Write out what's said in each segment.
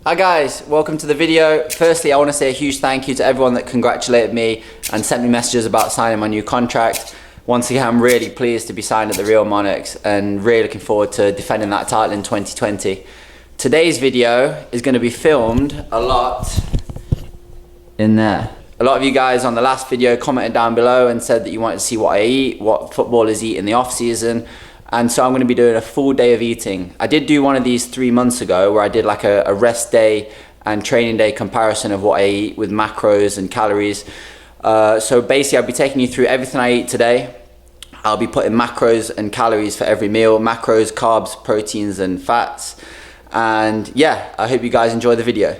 Hi guys, welcome to the video. Firstly, I want to say a huge thank you to everyone that congratulated me and sent me messages about signing my new contract. Once again, I'm really pleased to be signed at the Real Monarchs and really looking forward to defending that title in 2020. Today's video is going to be filmed a lot in there. A lot of you guys on the last video commented down below and said that you wanted to see what I eat, what footballers eat in the off season. And so I'm going to be doing a full day of eating. I did do one of these 3 months ago where I did like a rest day and training day comparison of what I eat with macros and calories. So basically I'll be taking you through everything I eat today. I'll be putting macros and calories for every meal, macros, carbs, proteins and fats. And yeah, I hope you guys enjoy the video.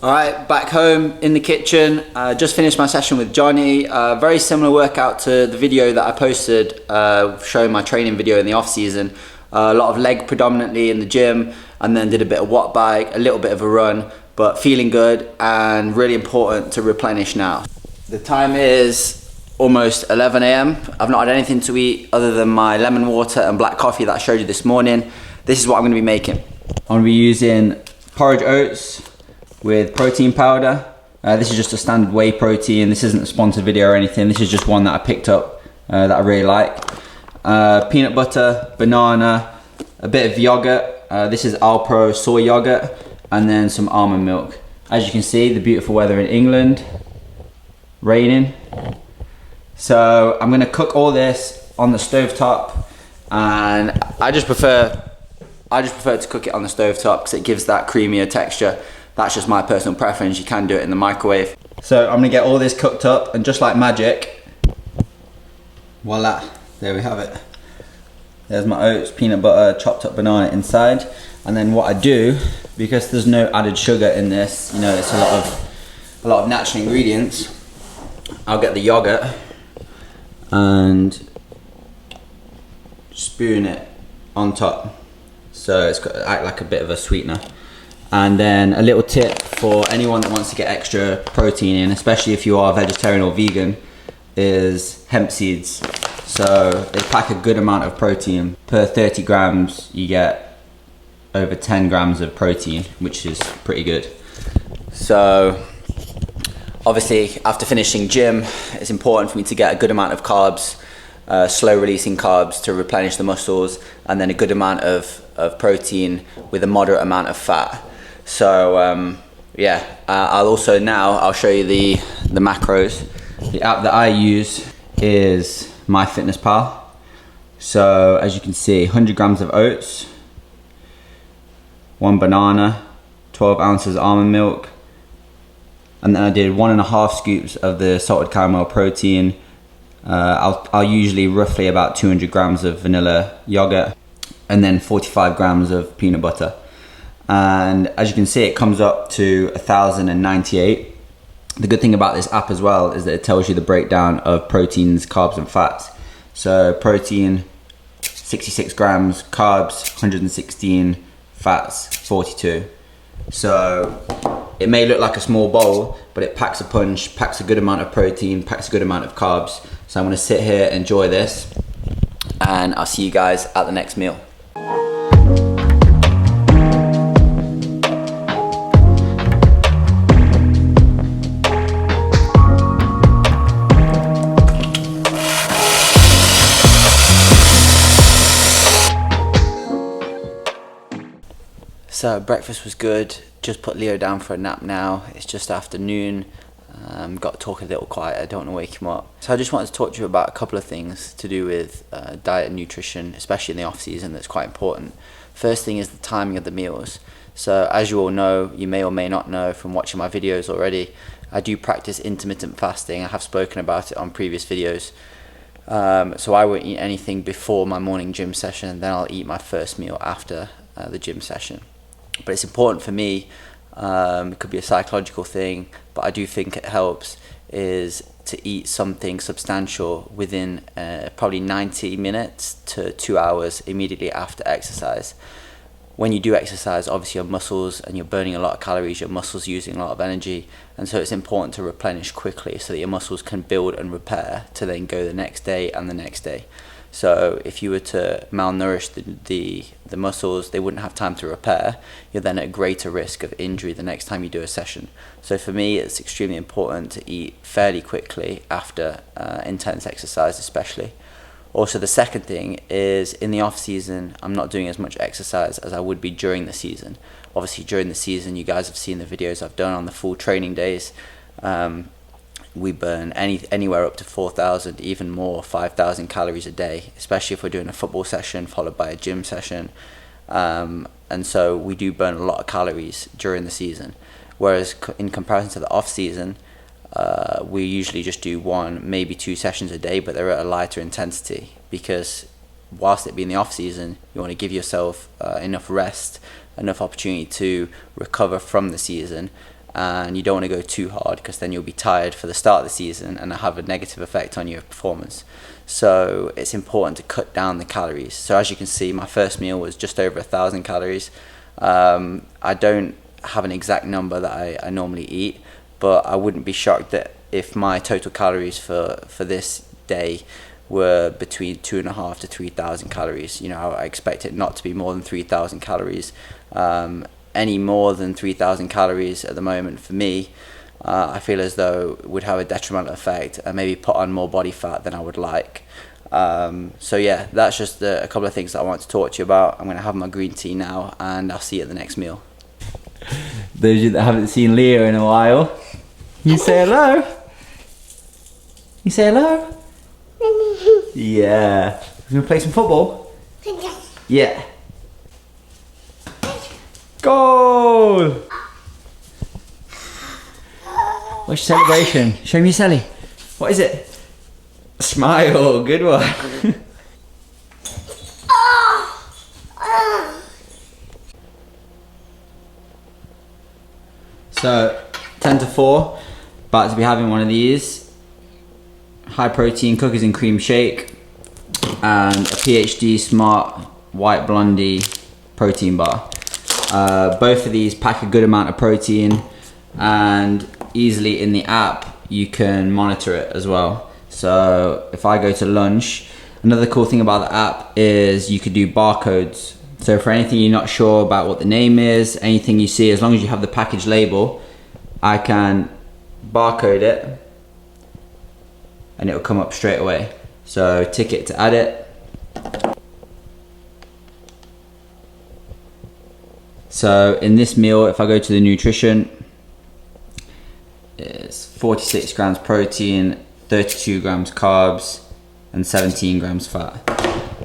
Alright, back home in the kitchen, just finished my session with Johnny. Very similar workout to the video that I posted showing my training video in the off season. A lot of leg predominantly in the gym, and then did a bit of watt bike, a little bit of a run, but feeling good and really important to replenish now. The time is almost 11 AM. I've not had anything to eat other than my lemon water and black coffee that I showed you this morning. This is what I'm going to be making. I'm going to be using porridge oats with protein powder. This is just a standard whey protein. This isn't a sponsored video or anything. This is just one that I picked up that I really like. Peanut butter, banana, a bit of yogurt. This is Alpro soy yogurt, and then some almond milk. As you can see, the beautiful weather in England, raining. So I'm gonna cook all this on the stovetop, and I just prefer to cook it on the stovetop because it gives that creamier texture. That's just my personal preference. You can do it in the microwave. So I'm gonna get all this cooked up, and just like magic, voila, there we have it. There's my oats, peanut butter, chopped up banana inside. And then what I do, because there's no added sugar in this, you know, it's a lot of natural ingredients, I'll get the yogurt and spoon it on top. So it's got act like a bit of a sweetener. And then a little tip for anyone that wants to get extra protein in, especially if you are vegetarian or vegan, is hemp seeds. So they pack a good amount of protein. Per 30 grams, you get over 10 grams of protein, which is pretty good. So obviously after finishing gym, it's important for me to get a good amount of carbs, slow releasing carbs to replenish the muscles, and then a good amount of protein with a moderate amount of fat. So yeah, I'll show you the macros. The app that I use is MyFitnessPal. So as you can see, 100 grams of oats, 1 banana, 12 ounces almond milk, and then I did 1.5 scoops of the salted caramel protein. I'll usually roughly about 200 grams of vanilla yogurt, and then 45 grams of peanut butter. And as you can see, it comes up to 1,098. The good thing about this app as well is that it tells you the breakdown of proteins, carbs and fats. So protein, 66 grams, carbs, 116, fats, 42. So it may look like a small bowl, but it packs a punch, packs a good amount of protein, packs a good amount of carbs. So I'm gonna sit here, enjoy this, and I'll see you guys at the next meal. So breakfast was good, just put Leo down for a nap now. It's just afternoon, got to talk a little quiet, I don't want to wake him up. So I just wanted to talk to you about a couple of things to do with diet and nutrition, especially in the off season, that's quite important. First thing is the timing of the meals. So as you all know, you may or may not know from watching my videos already, I do practice intermittent fasting. I have spoken about it on previous videos. So I won't eat anything before my morning gym session, and then I'll eat my first meal after the gym session. But it's important for me, it could be a psychological thing, but I do think it helps, is to eat something substantial within probably 90 minutes to 2 hours immediately after exercise. When you do exercise, obviously your muscles, and you're burning a lot of calories, your muscles using a lot of energy, and so it's important to replenish quickly so that your muscles can build and repair to then go the next day and the next day. So if you were to malnourish the muscles, they wouldn't have time to repair. You're then at greater risk of injury the next time you do a session. So for me, it's extremely important to eat fairly quickly after intense exercise especially. Also, the second thing is, in the off season, I'm not doing as much exercise as I would be during the season. Obviously, during the season, you guys have seen the videos I've done on the full training days. We burn anywhere up to 4,000, even more, 5,000 calories a day, especially if we're doing a football session followed by a gym session. And so we do burn a lot of calories during the season. Whereas in comparison to the off season, we usually just do 1, maybe 2 sessions a day, but they're at a lighter intensity, because whilst it being the off season, you want to give yourself enough rest, enough opportunity to recover from the season, and you don't want to go too hard, because then you'll be tired for the start of the season and have a negative effect on your performance. So it's important to cut down the calories. So as you can see, my first meal was just over 1,000 calories. I don't have an exact number that I normally eat, but I wouldn't be shocked that if my total calories for this day were between 2,500 to 3,000 calories. You know, I expect it not to be more than 3,000 calories. Any more than 3,000 calories at the moment for me, I feel as though it would have a detrimental effect and maybe put on more body fat than I would like. So yeah, that's just a couple of things that I want to talk to you about. I'm going to have my green tea now, and I'll see you at the next meal. Those of you that haven't seen Leo in a while, you say hello. You say hello? Yeah. We're gonna play some football? Yeah. Goal! What's your celebration? Show me your celly. What is it? Smile, good one. So, 10 to 4, about to be having one of these. High protein cookies and cream shake, and a PhD Smart White Blondie protein bar. Both of these pack a good amount of protein, and easily in the app you can monitor it as well. So if I go to lunch, another cool thing about the app is you could do barcodes. So for anything you're not sure about what the name is, anything you see, as long as you have the package label, I can barcode it and it'll come up straight away. So tick it to add it. So in this meal, if I go to the nutrition, it's 46 grams protein, 32 grams carbs, and 17 grams fat.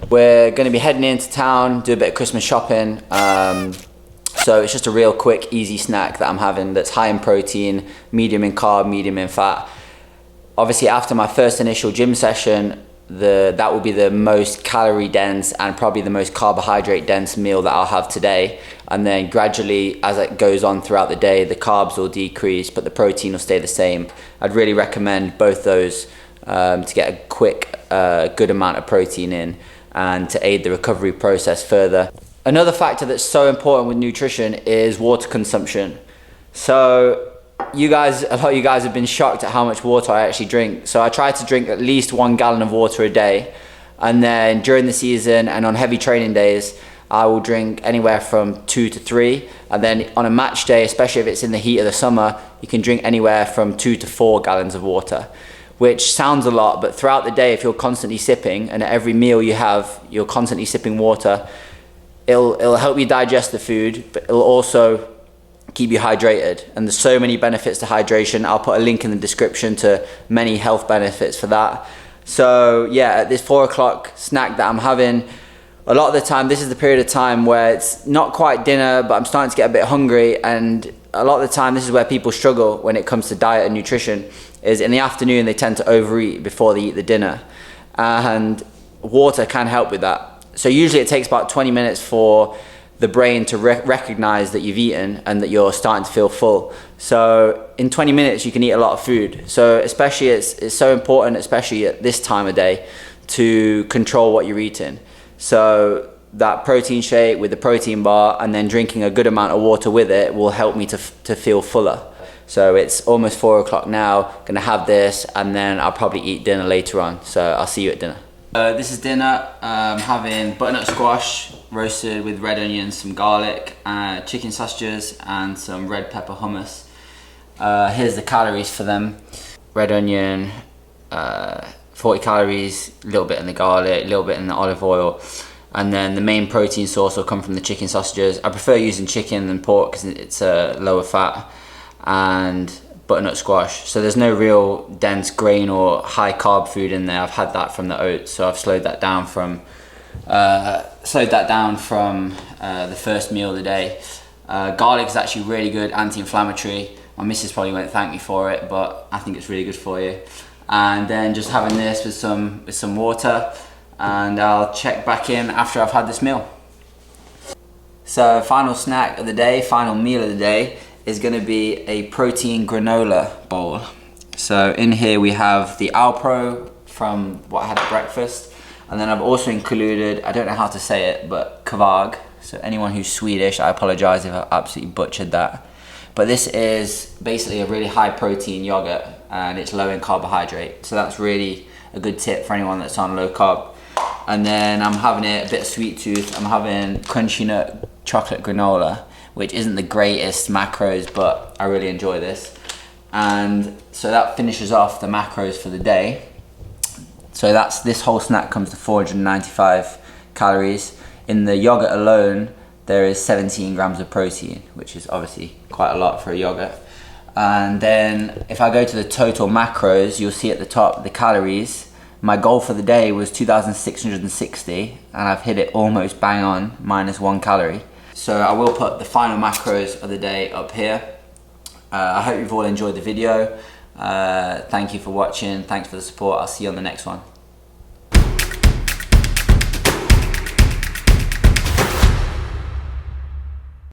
We're going to be heading into town, do a bit of Christmas shopping. So it's just a real quick, easy snack that I'm having that's high in protein, medium in carb, medium in fat. Obviously, after my first initial gym session, that will be the most calorie dense and probably the most carbohydrate dense meal that I'll have today. And then gradually, as it goes on throughout the day, the carbs will decrease, but the protein will stay the same. I'd really recommend both those to get a quick, good amount of protein in and to aid the recovery process further. Another factor that's so important with nutrition is water consumption. So a lot of you guys have been shocked at how much water I actually drink. So I try to drink at least 1 gallon of water a day. And then during the season and on heavy training days, I will drink anywhere from 2 to 3. And then on a match day, especially if it's in the heat of the summer, you can drink anywhere from 2 to 4 gallons of water, which sounds a lot, but throughout the day, if you're constantly sipping, and at every meal you have, you're constantly sipping water, it'll help you digest the food, but it'll also keep you hydrated. And there's so many benefits to hydration. I'll put a link in the description to many health benefits for that. So yeah, at this 4 o'clock snack that I'm having, a lot of the time, this is the period of time where it's not quite dinner, but I'm starting to get a bit hungry. And a lot of the time, this is where people struggle when it comes to diet and nutrition, is in the afternoon, they tend to overeat before they eat the dinner. and water can help with that. So usually it takes about 20 minutes for the brain to recognize that you've eaten and that you're starting to feel full. So in 20 minutes you can eat a lot of food. So especially it's so important, especially at this time of day, to control what you're eating. So that protein shake with the protein bar and then drinking a good amount of water with it will help me to feel fuller. So it's almost 4 o'clock now, gonna have this and then I'll probably eat dinner later on. So I'll see you at dinner. This is dinner. I'm having butternut squash roasted with red onions, some garlic, chicken sausages and some red pepper hummus. Here's the calories for them. Red onion, 40 calories, a little bit in the garlic, a little bit in the olive oil. And then the main protein source will come from the chicken sausages. I prefer using chicken than pork because it's lower fat. And butternut squash. So there's no real dense grain or high carb food in there. I've had that from the oats, so I've slowed that down from the first meal of the day. Garlic is actually really good, anti-inflammatory. My missus probably won't thank me for it, but I think it's really good for you. And then just having this with some water, and I'll check back in after I've had this meal. So final snack of the day, final meal of the day is going to be a protein granola bowl. So in here we have the Alpro from what I had at breakfast, and then I've also included, I don't know how to say it, but kvarg. So anyone who's Swedish, I apologize if I absolutely butchered that. But this is basically a really high protein yogurt and it's low in carbohydrate. So that's really a good tip for anyone that's on low carb. And then I'm having it a bit of sweet tooth. I'm having crunchy nut chocolate granola, which isn't the greatest macros, but I really enjoy this. And so that finishes off the macros for the day. So this whole snack comes to 495 calories. In the yogurt alone, there is 17 grams of protein, which is obviously quite a lot for a yogurt. And then if I go to the total macros, you'll see at the top the calories. My goal for the day was 2,660, and I've hit it almost bang on, minus 1 calorie. So I will put the final macros of the day up here. I hope you've all enjoyed the video. Thank you for watching. Thanks for the support. I'll see you on the next one.